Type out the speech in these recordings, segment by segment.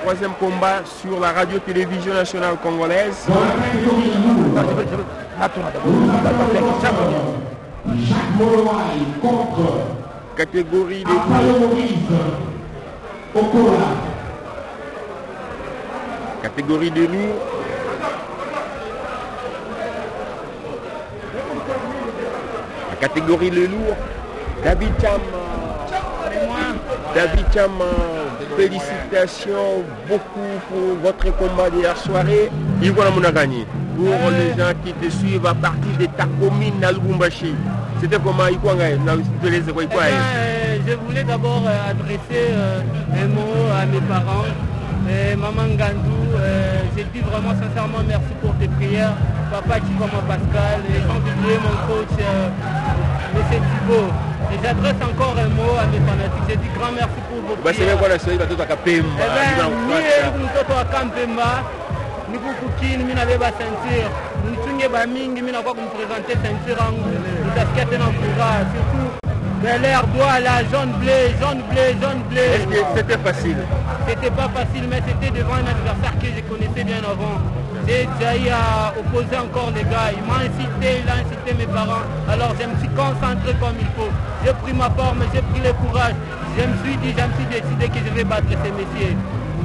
Troisième combat sur la radio-télévision nationale congolaise. Catégorie des catégorie des lourds. La catégorie des lourds. David Cham, félicitations beaucoup pour votre combat d'hier soirée. Iwana Mounagani, pour les gens qui te suivent à partir de ta commune à Lubumbashi. C'était comment Je voulais d'abord adresser un mot à mes parents. Maman Gandou, je dis vraiment sincèrement merci pour tes prières. Papa Chikoma Pascal, et sans oublier mon coach, M. Thibault. Et j'adresse encore un mot à mes fanatiques. Je dis grand merci pour vos prières. C'est bien quoi la série, tu as Pemba. Ni kukuki ni n'avais pas ceinture ni tunge ba mingi mina kwa kumpresenter ceinture yangu nitasikia tena furaha surtout l'air doit la jaune bleu. Est-ce que c'était facile? C'était pas facile, mais c'était devant un adversaire que je connaissais bien avant. J'ai déjà eu à opposer encore les gars. Il a incité mes parents. Alors je me suis concentré comme il faut. J'ai pris ma forme, j'ai pris le courage. Je me suis décidé que je vais battre ces messieurs.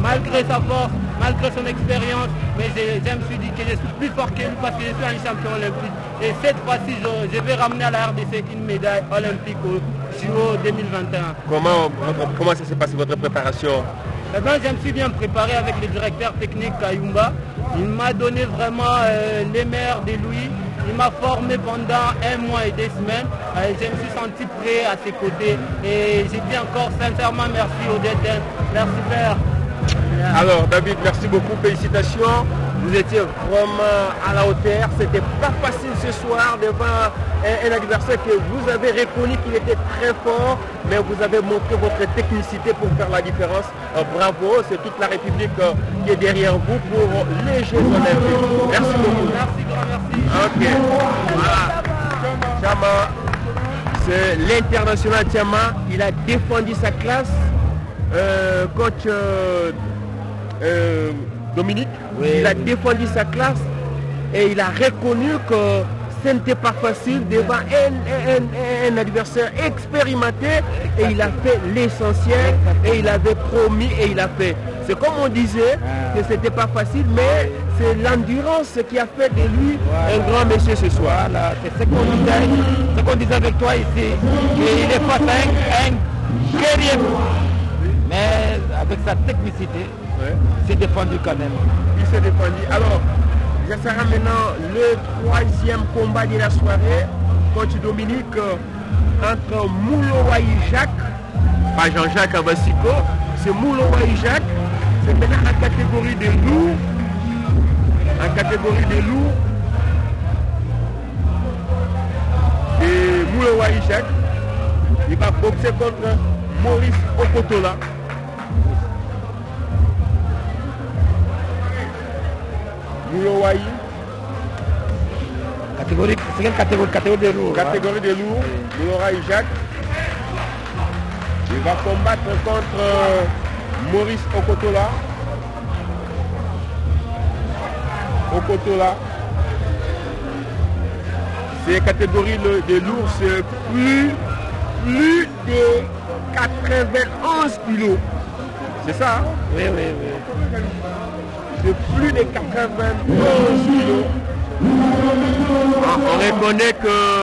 Malgré sa force, malgré son expérience, mais je me suis dit que je suis plus fort que lui parce que je suis un champion olympique. Et cette fois-ci, je vais ramener à la RDC une médaille olympique au JO 2021. Comment ça s'est passé votre préparation? Eh bien, je me suis bien préparé avec le directeur technique Kayumba. Il m'a donné vraiment les meilleurs de lui. Il m'a formé pendant 1 mois et 2 semaines. Je me suis senti prêt à ses côtés. Et j'ai dit encore sincèrement merci au DTN. Merci père. Alors David, merci beaucoup, félicitations. Vous étiez vraiment à la hauteur. C'était pas facile ce soir devant un adversaire que vous avez reconnu qu'il était très fort, mais vous avez montré votre technicité pour faire la différence. Bravo, c'est toute la République qui est derrière vous pour les Jeux olympiques. Merci beaucoup. Merci, grand merci. Ok, voilà. Chama, c'est l'international Chama. Il a défendu sa classe. Coach Dominique, oui, il a défendu sa classe et il a reconnu que ce n'était pas facile devant un adversaire expérimenté et il a fait l'essentiel et il avait promis et il a fait. C'est comme on disait que ce n'était pas facile, mais c'est l'endurance qui a fait de lui un grand monsieur ce soir. Voilà, c'est ce qu'on disait avec toi ici. Il est face à un guerrier. Mais avec sa technicité, s'est défendu quand même. Il s'est défendu. Alors, ce sera maintenant le 3e combat de la soirée. Coach Dominique, entre Moulowaï Jacques, pas Jean-Jacques Abassiko, c'est Moulowaï Jacques. C'est maintenant en catégorie de lourds. En catégorie de lourds. Et Moulowaï Jacques, il va boxer contre Maurice Okotola. Moulowaï. Catégorie, c'est quelle catégorie? Catégorie de lourds. Catégorie de lourds. Moulowaï Jacques. Il va combattre contre Maurice Okotola. C'est catégorie de lourds, c'est plus de 91 kilos. C'est ça hein? Oui. C'est plus de 91 kilos. On reconnaît que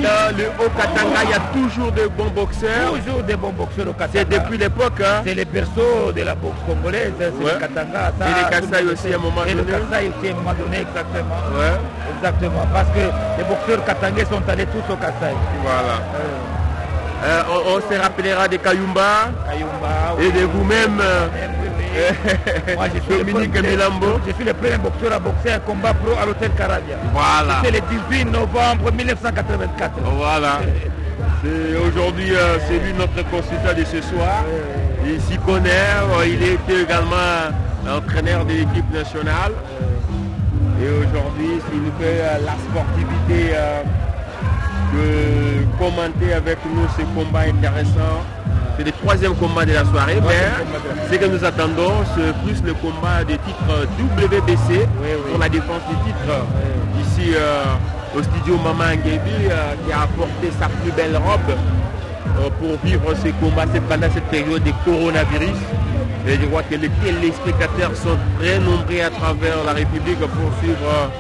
dans le Haut-Katanga, il y a toujours de bons boxeurs. Toujours des bons boxeurs au Katanga. C'est depuis l'époque. Hein? C'est les berceaux de la boxe congolaise, c'est le Katanga. Ça, et les Kassai aussi à un moment donné. Et le Kassai aussi à un moment donné, exactement. Ouais. Exactement, parce que les boxeurs katangais sont allés tous au Kassai. Voilà. On se rappellera de Kayumba et de vous-même. Moi, je suis Dominique Milambo. Je suis le premier boxeur à boxer un combat pro à l'hôtel Carabia. Voilà. C'était le 18 novembre 1984. Voilà. Aujourd'hui, c'est lui notre consultant de ce soir. Il s'y connaît. Il était également entraîneur de l'équipe nationale. Et aujourd'hui, il nous fait la sportivité de commenter avec nous ce combat intéressant C'est le troisième combat de la soirée, mais ce que nous attendons, c'est plus le combat des titres WBC pour la défense des titres. Ici au studio Maman Nguebi qui a apporté sa plus belle robe pour vivre ces combats pendant cette période de coronavirus. Et je vois que les spectateurs sont très nombreux à travers la République pour suivre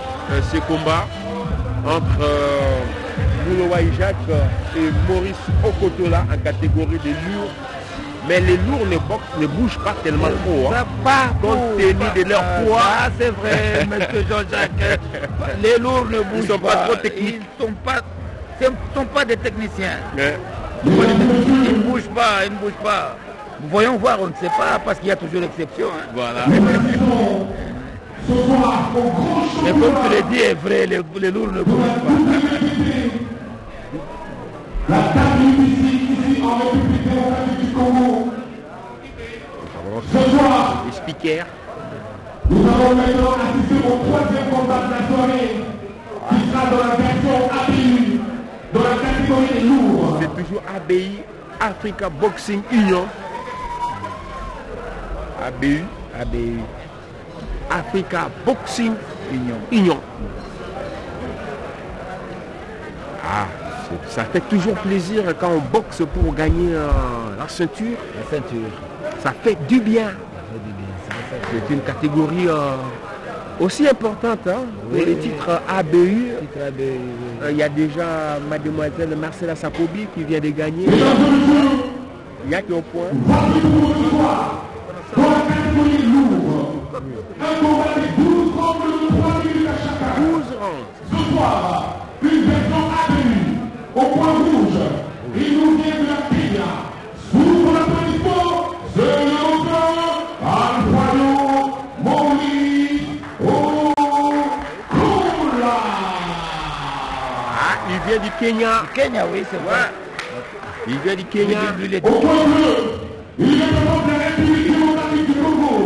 ces combats entre Moulowaï Jacques et Maurice Okotola en catégorie de lourds. Mais les lourds ne bougent pas tellement trop. Compte tenu de leur poids. Ah, c'est vrai, monsieur Jean-Jacques. Les lourds ne bougent pas trop techniques. Ils ne sont pas des techniciens. Ils ne bougent pas, ils ne bougent pas. Voyons voir, on ne sait pas, parce qu'il y a toujours l'exception. Hein. Voilà. Mais comme tu l'as dit, est vrai, les lourds ne bougent pas. La table ici en République démocratique du Congo. Ce soir, les speakers. Nous allons maintenant assister au troisième combat de la soirée, qui sera dans la version ABI, dans la catégorie des lourds. C'est toujours ABI, Africa Boxing Union. ABU, Africa Boxing Union. Ah, ça fait toujours plaisir quand on boxe pour gagner la ceinture. Ça fait du bien. C'est une catégorie aussi importante pour les titres ABU. Il y a déjà mademoiselle Marcela Sapobi qui vient de gagner. Il y a qui au point. Dans la catégorie lourd, un combat de 12 rounds de 3 minutes à chacun. 12 rounds. Ce soir, une version ABU au point rouge. Il nous vient de la Kenya. Sous l'applaudissement, c'est le auteur Alfredo Maurice Okotola. Ah, il vient du Kenya. Kenya, oui, c'est vrai. Il vient du Kenya. Au point bleu, il est devant la République démocratique du Congo.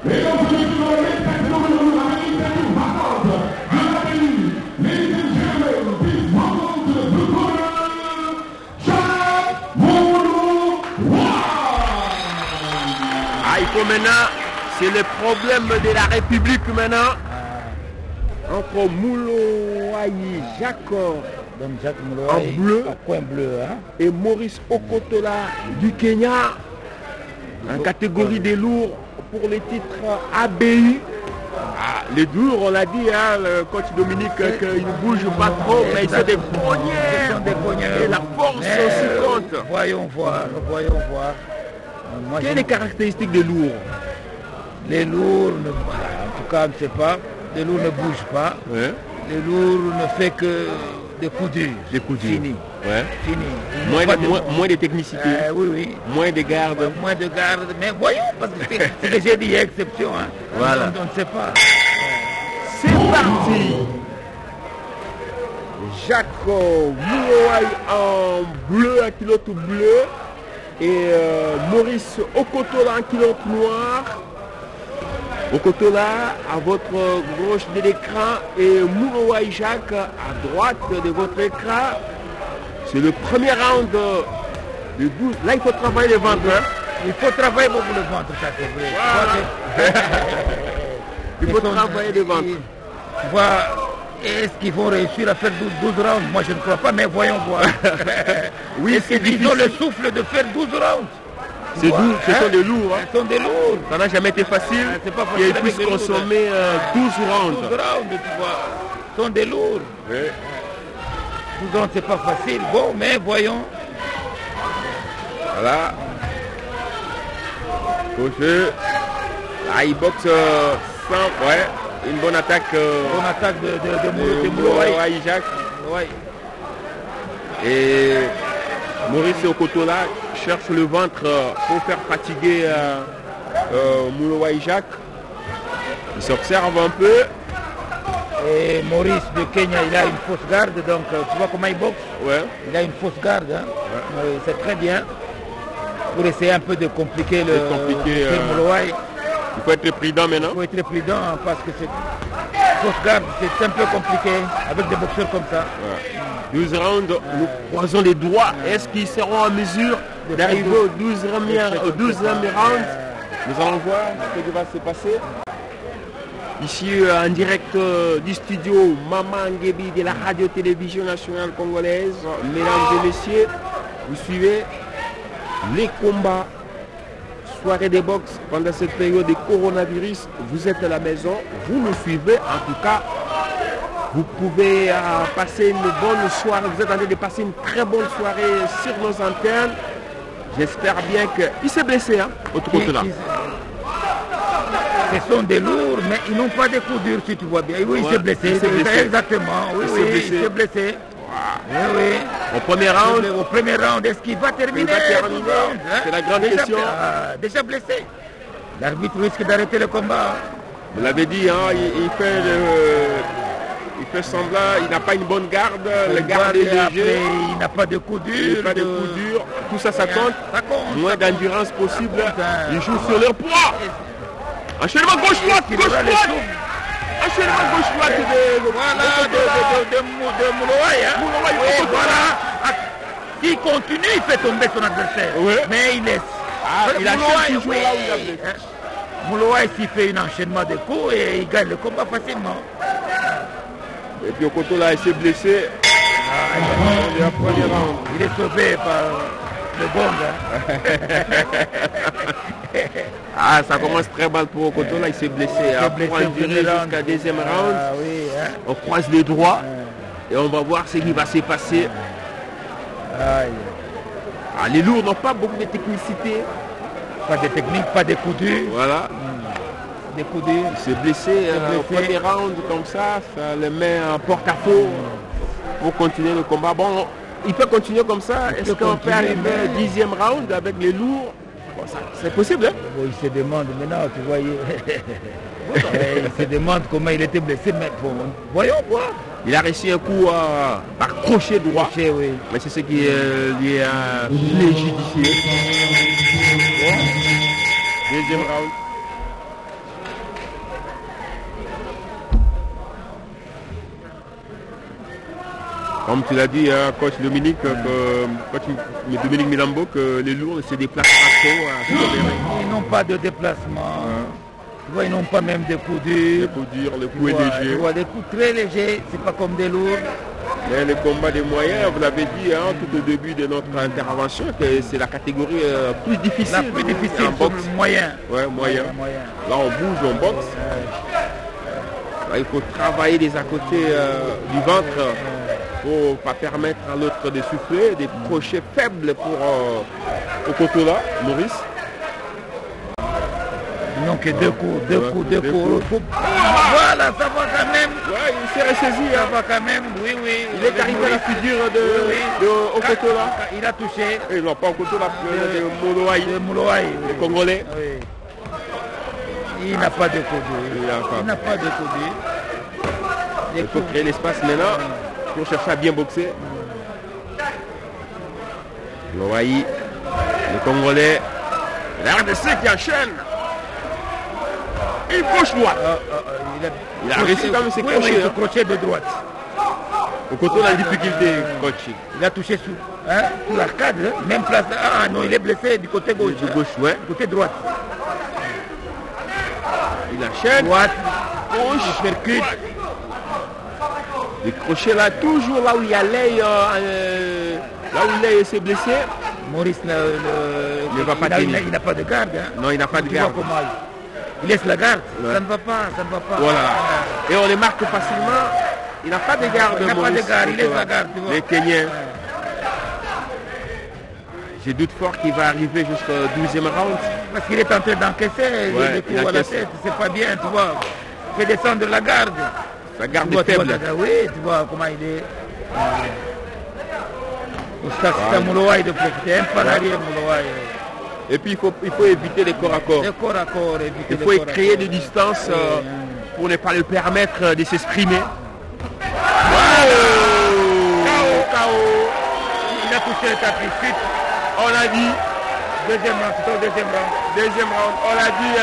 Et donc, je suis dans les catégories avec une version vacante de la pays. Ladies and gentlemen, please welcome to the blue corner, Jacques Moulowaï. Ah, il faut maintenant, c'est le problème de la République maintenant. Entre Moulowaï Jacques Donc Jacques Moulowaï en bleu, point bleu, hein? et Maurice Okotola du Kenya en catégorie des lourds pour les titres ABU. Ah, les lourds, on l'a dit, le coach Dominique, qu'ils ne bougent pas trop, mais ils sont des poignets. Et la force aussi compte. Voyons voir. Moi, Quelles sont les caractéristiques des lourds? Les lourds, en tout cas, on ne sait pas. Les lourds ne bougent pas. Ouais. Les lourds ne fait que des coups durs. Fini. Ouais. Fini. Moins de technicité. Oui. Moins de garde. Moins de garde. Mais voyons, parce que c'est ce que j'ai dit, il y a exception. Hein. Voilà. On ne sait pas. C'est parti. Jacques Moulowaï en bleu, un culotte bleu. Et Maurice Okotola en culotte noire. Okotola à votre gauche de l'écran et Moulowaï Jacques à droite de votre écran. C'est le premier round de 12. Là, il faut travailler le ventre. Hein? Il faut travailler beaucoup le ventre, ça c'est vrai. Voilà. Il faut travailler le ventre. Tu vois, est-ce qu'ils vont réussir à faire 12 rounds? Moi, je ne crois pas, mais voyons voir. Oui, est-ce qu'ils ont le souffle de faire 12 rounds? C'est doux, ce sont des lourds. Hein. Ce sont des lourds. Ça n'a jamais été facile. C'est pas facile. Qu'ils puissent consommer 12 rounds. 12 rounds, tu vois. Ce sont des lourds. Oui. 12 rounds, c'est pas facile. Bon, mais voyons. Voilà. Coché. Là, il boxe sans. Ouais. Une bonne attaque. Bonne attaque de Moulowaï Jacques. Ouais. Et Maurice Okotola cherche le ventre pour faire fatiguer Moulowaï Jacques. Il s'observe un peu. Et Maurice de Kenya, il a une fausse garde, donc tu vois comment il boxe? Ouais. Il a une fausse garde, hein. Ouais. C'est très bien. Pour essayer un peu de compliquer le Moulowaï. Il faut être prudent maintenant. Il faut être prudent parce que fausse garde, c'est un peu compliqué avec des boxeurs comme ça. Ouais. 12 rounds, nous croisons les doigts. Est-ce qu'ils seront en mesure d'arriver au 12e round? Nous allons voir ce qui va se passer. Ici en direct du studio Maman Nguebi de la radio-télévision nationale congolaise. Mesdames et messieurs, vous suivez les combats, soirée des box pendant cette période de coronavirus. Vous êtes à la maison, vous nous suivez. En tout cas, vous pouvez passer une bonne soirée. Vous êtes en train de passer une très bonne soirée sur nos antennes. J'espère bien que... Il s'est blessé, hein, autre côté là. Ce sont des lourds, mais ils n'ont pas de coups durs, si tu vois bien. Oui, il s'est blessé. Exactement. Oui, il s'est blessé. Oui, oui. Au premier round, est-ce qu'il va terminer? C'est la grande question. Déjà blessé. L'arbitre risque d'arrêter le combat. Vous l'avez dit, hein, il fait semblant, il n'a pas une bonne garde, le garde est léger. Il n'a pas de coups durs. Tout ça, ça compte. Moins d'endurance possible. Ils jouent sur leur poids. Enchaînement gauche-droite, gauche-droite. Enchaînement gauche-droite de Moulouaï. Oui, voilà. S'il continue, il fait tomber son adversaire. Oui. Mais il laisse. Il achète toujours là où il a blessé. Moulouaï, s'il fait un enchaînement de coups et il gagne le combat facilement. Et puis au côté là, il s'est blessé. Il est sauvé par le bon. Ça commence très mal pour Okoto, là il s'est blessé. Pour en durer jusqu'à deuxième round, on croise les doigts et on va voir ce qui va se passer. Les lourds n'ont pas beaucoup de technicité. Pas de technique, pas de coups durs. Voilà. Des coups durs. Il s'est blessé au premier round comme ça le met en porte-à-faux pour continuer le combat. Bon, il peut continuer comme ça. Est-ce qu'on peut arriver au 10e round avec les lourds? Bon, c'est possible, hein? Bon, il se demande maintenant, tu vois. Il se demande comment il était blessé, mais bon, voyons voir. Il a réussi un coup par crochet droit. Oui. Mais c'est ce qui lui est légitime. Deuxième round. Comme tu l'as dit, coach Dominique, Dominique Milambo, que les lourds ne se déplacent pas trop. Ils n'ont pas de déplacement. Tu vois, ils n'ont pas même des coups durs. Les coups durs, les coups légers. Tu vois, des coups très légers, c'est pas comme des lourds. Mais le combat des moyens, vous l'avez dit tout au début de notre intervention, que c'est la catégorie plus difficile. La plus difficile en boxe. Moyen. Ouais, moyen. Là, on bouge, on boxe. Là, il faut travailler des à côté du ventre. Pour ne pas permettre à l'autre de souffler, des crochets faibles pour Okotola, Maurice. Ils n'ont que deux coups. Voilà, ça va quand même. Ouais, il s'est ressaisi. Ça va quand même, oui. Il est arrivé à la figure de Okotola. Il a touché. Et non, pas Okotola, de Moulouaï, le Congolais. Oui. Il n'a pas de coups. Il n'a pas de coups. Il faut créer l'espace maintenant. Pour chercher à bien boxer. Loaï, le Congolais, l'RDC qui enchaîne. Une gauche droite. Il a réussi quand même ses crochets. Le crochet de droite. Au côté de la difficulté, coach. Il a touché sous l'arcade, même place. Ah non, il est blessé du côté gauche. Du gauche, ouais. Du côté droite. Il enchaîne. Droite. Gauche. Il percute. Les crochets là, toujours là où il y a l'œil, là où l'œil s'est blessé. Maurice ne va pas tenir. Il n'a pas de garde. Non, il n'a pas de garde. Il laisse la garde. Ouais. Ça ne va pas. Voilà. Et on les marque facilement. Il n'a pas de garde. Il n'a pas de garde, il laisse la garde. Tu vois. Les Kenyans. Je doute fort qu'il va arriver jusqu'au 12e round. Parce qu'il est en train d'encaisser les coups à la tête. C'est pas bien, tu vois. Il fait descendre la garde. Sa garde est faible. Oui, tu vois comment il est. C'est Moulouaï de profiter. Un pas l'arrière, Moulouaï. Et puis il faut éviter les corps à corps. Les corps à corps, il faut créer des distances pour ne pas lui permettre de s'exprimer. KO. Il a touché le tapis. Suite. On l'a dit. Deuxième round. On l'a dit.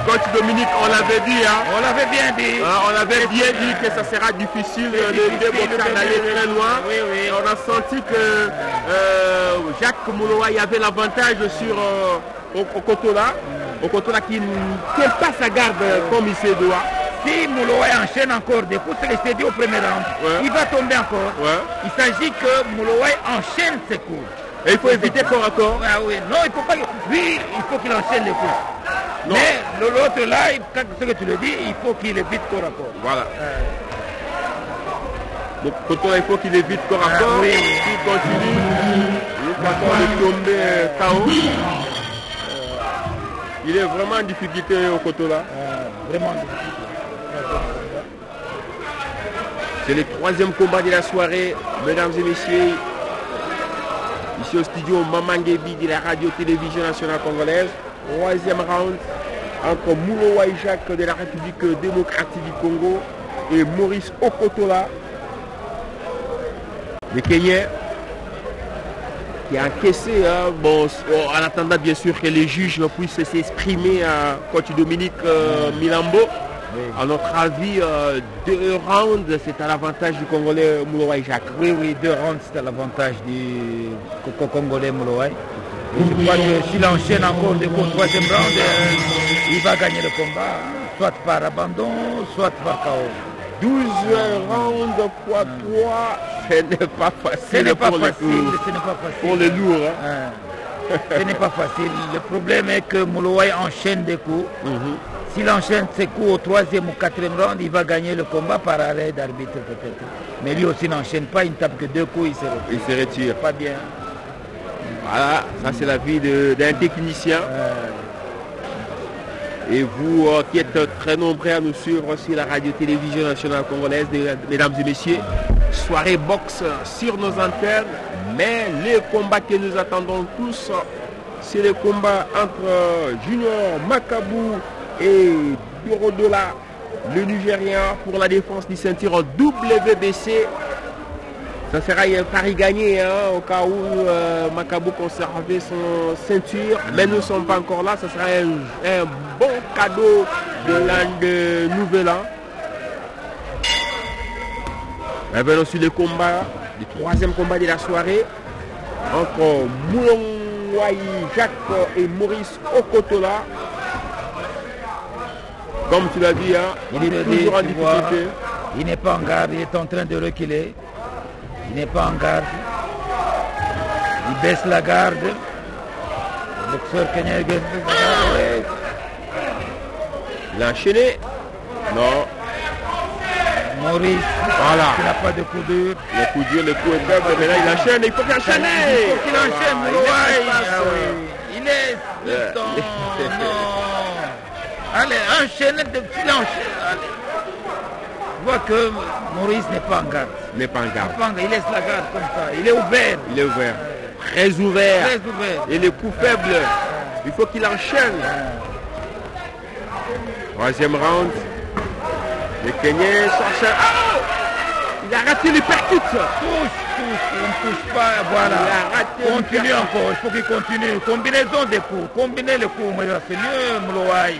Coach Dominique, on l'avait dit, hein. On l'avait bien dit. On avait bien dit que ça sera difficile de démontrer d'aller très loin. Oui, oui. On a senti que Jacques Mouloaï avait l'avantage sur Okotola. Okotola qui ne tient pas sa garde comme il se doit. Si Mouloaï enchaîne encore des coups, c'est ce que je t'ai dit au premier round, il va tomber encore. Ouais. Il s'agit que Mouloaï enchaîne ses coups. Et il faut éviter corps à corps. Ah oui, non, il faut pas. Lui, il faut qu'il enchaîne les coups. Non. Mais l'autre là, ce que tu le dis, il faut qu'il évite corps à corps. Voilà. Donc Okotola, il faut qu'il évite corps à corps. Oui. S'il continue, il va tomber KO. Il est vraiment en difficulté Okotola. Vraiment en difficulté. C'est le troisième combat de la soirée, mesdames et messieurs. Ici au studio Mamangebi de la radio-télévision nationale congolaise. Troisième round entre Mouloaï Jacques de la République démocratique du Congo et Maurice Okotola, le Kenyan, qui a encaissé, en attendant bien sûr que les juges puissent s'exprimer à coach Dominique Milambo. Oui. À notre avis, 2 rounds, c'est à l'avantage du Congolais Mouloaï Jacques. Oui, 2 rounds, c'est à l'avantage du Congolais Mouloaï. Je crois que s'il enchaîne encore des coups au troisième round, il va gagner le combat, soit par abandon, soit par KO. 12 rounds x 3, ce n'est pas facile pour les lourds. Hein. Ce n'est pas facile. Le problème est que Mouloaï enchaîne des coups. S'il enchaîne ses coups au troisième ou quatrième round, il va gagner le combat par arrêt d'arbitre peut-être. Mais lui aussi n'enchaîne pas, il ne tape que 2 coups, il se retire. Pas bien. Voilà, ça c'est la vie d'un technicien. Et vous qui êtes très nombreux à nous suivre sur la radio-télévision nationale congolaise, mesdames et messieurs, soirée boxe sur nos antennes. Mais les combats que nous attendons tous, c'est le combat entre Junior Makabu et Dorodola, le Nigérien, pour la défense du ceinture WBC. Ça sera un pari gagné au cas où Makabu conservait son ceinture. Mais nous ne sommes pas encore là. Ça sera un bon cadeau de l'an de Nouvel An. Revenons sur le combat, le troisième combat de la soirée entre Mouloaï Jacques et Maurice Okotola. Comme tu l'as dit, il est toujours en difficulté. Il n'est pas en garde, il est en train de reculer. Il n'est pas en garde. Il baisse la garde. Le boxeur kenyan baisse la garde. Il a enchaîné. Non. Maurice, voilà. Il n'a pas de coup dur. Le coup dur, le coup est faible, mais là il enchaîne, il faut qu'il enchaîne. Il faut qu'il enchaîne, il laisse le temps. Non. Allez, enchaîne, s'il enchaîne. Allez. Je vois que Maurice n'est pas en garde. N'est pas en garde. Il laisse la garde comme ça. Il est ouvert. Il est ouvert. Très ouvert. Très ouvert. Et les coups faibles, il faut qu'il enchaîne. Troisième round. Le Kenyan cherche. Oh, il a raté les percutes. Touche, on ne touche pas. Voilà. Il a raté. Continue encore. Il faut qu'il continue. Combinaison des coups. Combiner les coups. Mais c'est mieux, Mouloaï.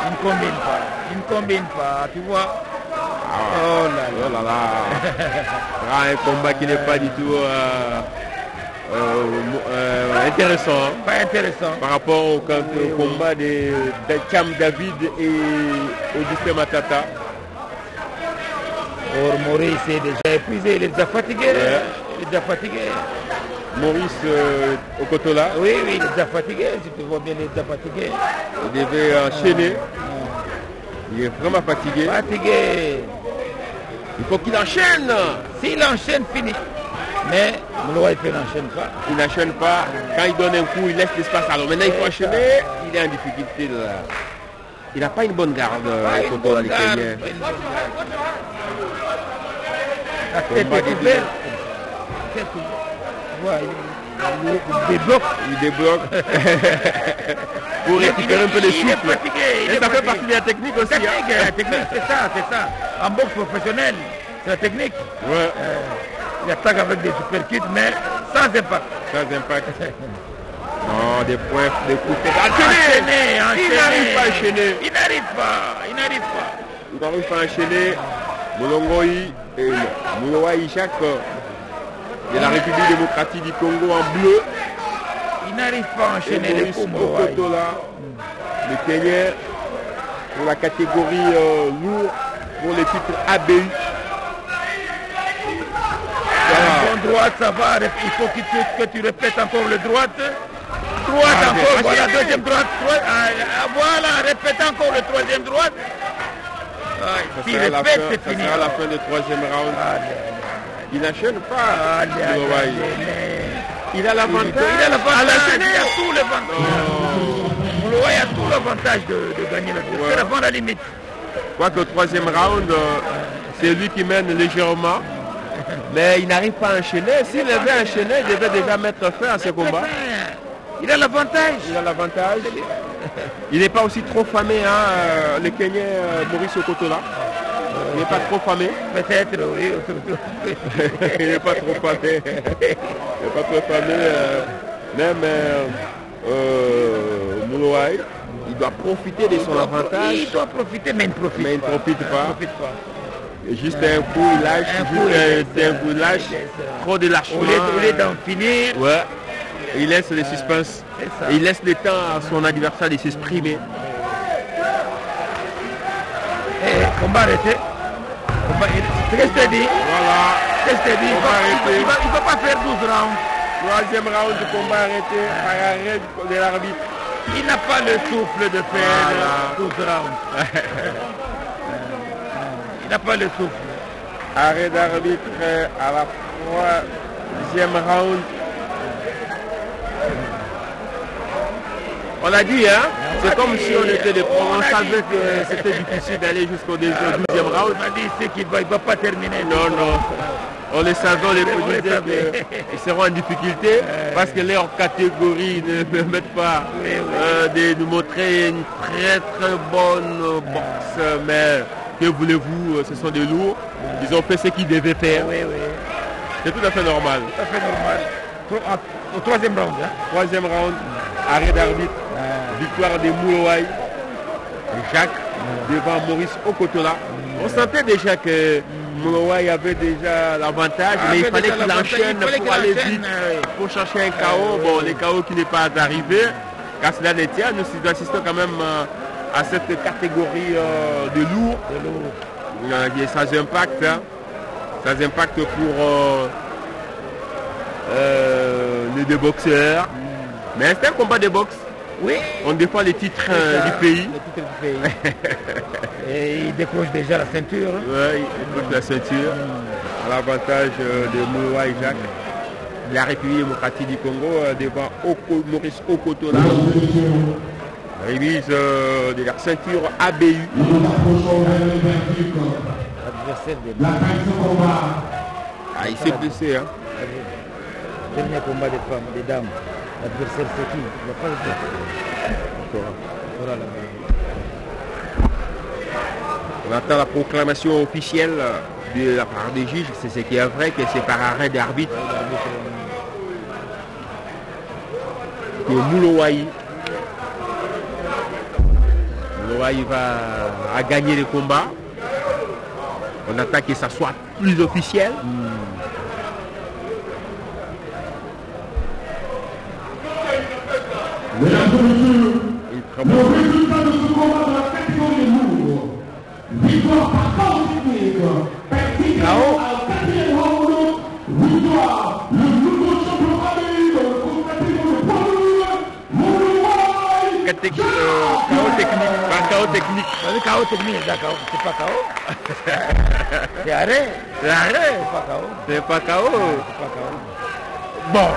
Il ne combine pas. Il ne combine pas. Tu vois. Oh là là. Un combat qui n'est pas du tout intéressant. Pas intéressant. Par rapport au combat de Cham David et Odyssey Matata. Or Maurice est déjà épuisé, il est déjà fatigué. Ouais. Il est déjà fatigué. Maurice Okotola. Oui, il est déjà fatigué. Si tu vois bien, il est déjà fatigué. Il devait enchaîner. Il est vraiment fatigué. Fatigué. Il faut qu'il enchaîne. S'il enchaîne, fini. Mais Mouloaï n'enchaîne pas. Il n'enchaîne pas. Quand il donne un coup, il laisse l'espace. Alors maintenant, il faut enchaîner. Il est en difficulté. Là. Il n'a pas une bonne garde. Okotola, les Kenyans. La tête est ouverte. Il débloque. Il débloque. Pour récupérer un peu les souffles. Il est fatigué. Et ça fait partie de la technique aussi. La technique, c'est ça. En boxe professionnelle, c'est la technique. Ouais. Il attaque avec des superkits, mais sans impact. Sans impact. Oh, des points, des coups de tête. Enchaîné. Il n'arrive pas à enchaîner. Il n'arrive pas. Il n'arrive pas à enchaîner. Molongoi et Mulowai Jacques de la République démocratique du Congo en bleu. Il n'arrive pas à enchaîner les coups, Mulowai. Le Kenyan pour la catégorie lourd pour les titres ABU. Bon, droite, ça va. Il faut que tu répètes encore le droite. Droite encore, voilà, deuxième droite. Voilà, répète encore le troisième droite. S'il répète, c'est fini. À la fin du troisième round. Il n'enchaîne pas. Il a l'avantage. Il a tout l'avantage. Mulowai a tout l'avantage de gagner la course. C'est avant la limite. Je crois que le troisième round, c'est lui qui mène légèrement. Mais il n'arrive pas à enchaîner. S'il avait enchaîné, il devait déjà mettre fin à ce combat. Il a l'avantage. Il n'est pas aussi trop famé, hein, le Kenyan Maurice Okotola. Il n'est pas trop famé. Peut-être, oui. Il n'est pas trop famé. Même Mulowai, il doit profiter de son avantage. Il doit profiter, mais il ne profite pas. Juste un coup, il lâche. Trop de lâchement. Au lieu d'en finir. Ouais. Il laisse le suspense. Et il laisse le temps à son adversaire de s'exprimer. Combat arrêté. Qu'est-ce que je te dis? Voilà. Qu'est-ce que je te dis? Il ne va pas faire 12 rounds. Troisième round du combat arrêté par arrêt de l'arbitre. Il n'a pas le souffle de faire 12 rounds. Il n'a pas le souffle. Arrêt d'arbitre à la troisième round. On a dit, hein, c'est comme si on était des pros, on savait que c'était difficile d'aller jusqu'au 12e round. On a dit qu'il ne va pas terminer. Non. On les savait, on les disait qu'ils seront en difficulté parce que leurs catégories ne permettent pas de nous montrer une très bonne boxe. Mais que voulez-vous, ce sont des lourds. Ils ont fait ce qu'ils devaient faire. C'est tout à fait normal. Au troisième round. Troisième round, arrêt d'arbitre. Victoire de Mulowai Jacques devant Maurice Okotola. On sentait déjà que Mulowai avait déjà l'avantage, mais il fallait qu'il enchaîne pour aller vite, pour chercher un KO. Bon, le KO qui n'est pas arrivé, car cela ne tient. Nous assistons quand même à cette catégorie de lourd. Ça impacte. Ça impacte pour les deux boxeurs. Mais c'est un combat de boxe. Oui. On défend les titres du pays. Et il décroche déjà la ceinture. Oui, il décroche la ceinture. À l'avantage de Mulowai Jacques. La République démocratique du Congo devant Maurice Okotola. Remise de la ceinture ABU. Il s'est blessé. Hein. Dernier combat des femmes, des dames. L'adversaire c'est qui? Il n'y a pas de On attend la proclamation officielle de la part des juges. C'est ce qui est vrai, que c'est par arrêt d'arbitre que Mulowai va gagner le combat. On attend que ça soit plus officiel. Mesdames et messieurs, le résultat de ce combat de la catégorie lourde, victoire par KO technique, KO à 4e round, victoire, le nouveau champion ABU de la catégorie poids lourd, Mulowai. KO technique, pas KO technique. KO technique, d'accord. C'est pas KO. C'est arrêt. C'est arrêt. C'est pas KO. C'est pas KO. Bon.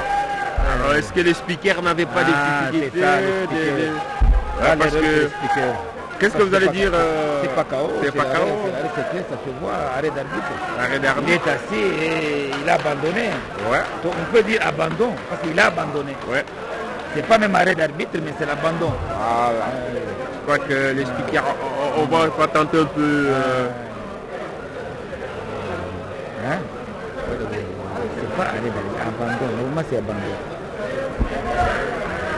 Alors, est-ce que les speakers n'avaient pas des difficultés parce que... Qu'est-ce que vous allez dire C'est pas KO. C'est pas KO. Ça se voit, arrêt d'arbitre. Arrêt Il d'arbitre. est assis et il a abandonné. Ouais. Donc on peut dire abandon, parce qu'il a abandonné. Ouais. C'est pas même arrêt d'arbitre, mais c'est l'abandon. Voilà. Je crois que les speakers, on va tenter un peu... Hein? C'est pas arrêt d'arbitre, abandon. Normalement c'est abandon.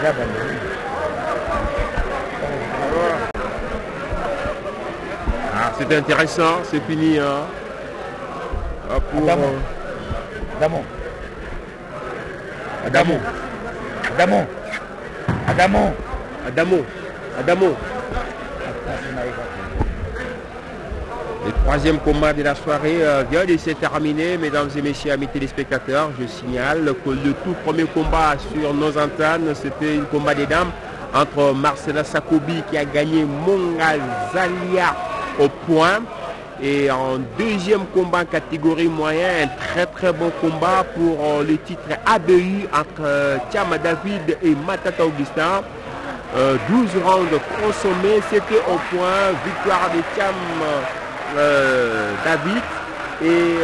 déjà abandonné. Ah, c'est intéressant, c'est fini. Hein. Ah, pour, Adamo. Adamo. Adamo. Adamo. Adamo. Adamo. Le troisième combat de la soirée vient de se terminer, mesdames et messieurs, amis téléspectateurs. Je signale que le tout premier combat sur nos antennes, c'était un combat des dames entre Marcela Sakobi qui a gagné Mongazalia au point. Et en deuxième combat en catégorie moyen, un très bon combat pour le titre ABU entre Thiam David et Matata Augustin. 12 rounds consommés, c'était au point, victoire de Thiam David. Et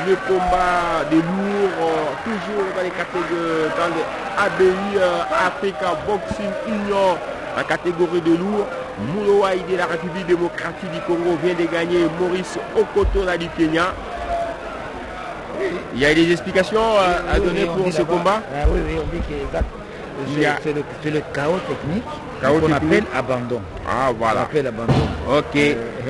le combat des lourds, toujours dans les catégories, dans le ABU Africa Boxing Union, en catégorie de lourds. Moulowaï de la République démocratique du Congo vient de gagner Maurice Okotola du Kenya. Il y a des explications à donner pour ce combat? Oui, on dit que c'est le chaos technique qu'on appelle abandon. Ah voilà. On appelle abandon. Ok,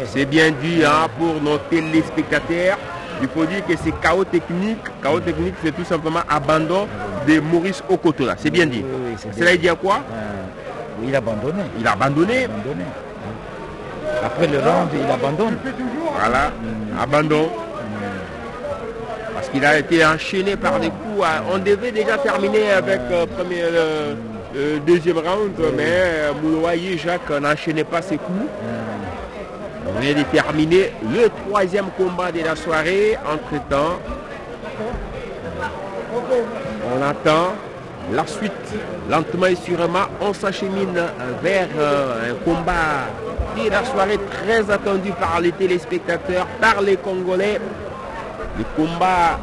c'est bien dit hein, pour nos téléspectateurs. Il faut dire que c'est chaos technique. Chaos technique, c'est tout simplement abandon de Maurice Okotola. C'est bien dit. Oui, cela dit à quoi? Il a abandonné. Il a abandonné. Après le round, il abandonne. Voilà, abandon. Parce qu'il a été enchaîné par des coups. On devait déjà terminer avec le deuxième round, mais Moulowaï Jacques n'enchaînait pas ses coups. On vient de terminer le troisième combat de la soirée. Entre-temps, on attend la suite. Lentement et sûrement, on s'achemine vers un combat de la soirée très attendu par les téléspectateurs, par les Congolais. Le combat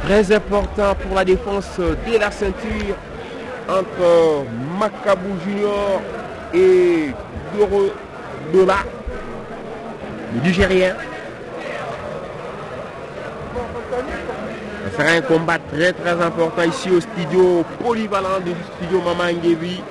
très important pour la défense de la ceinture entre Makabou Junior et Doro Dola, le Nigérien. Ce sera un combat très important ici au studio polyvalent du studio Maman Nguevi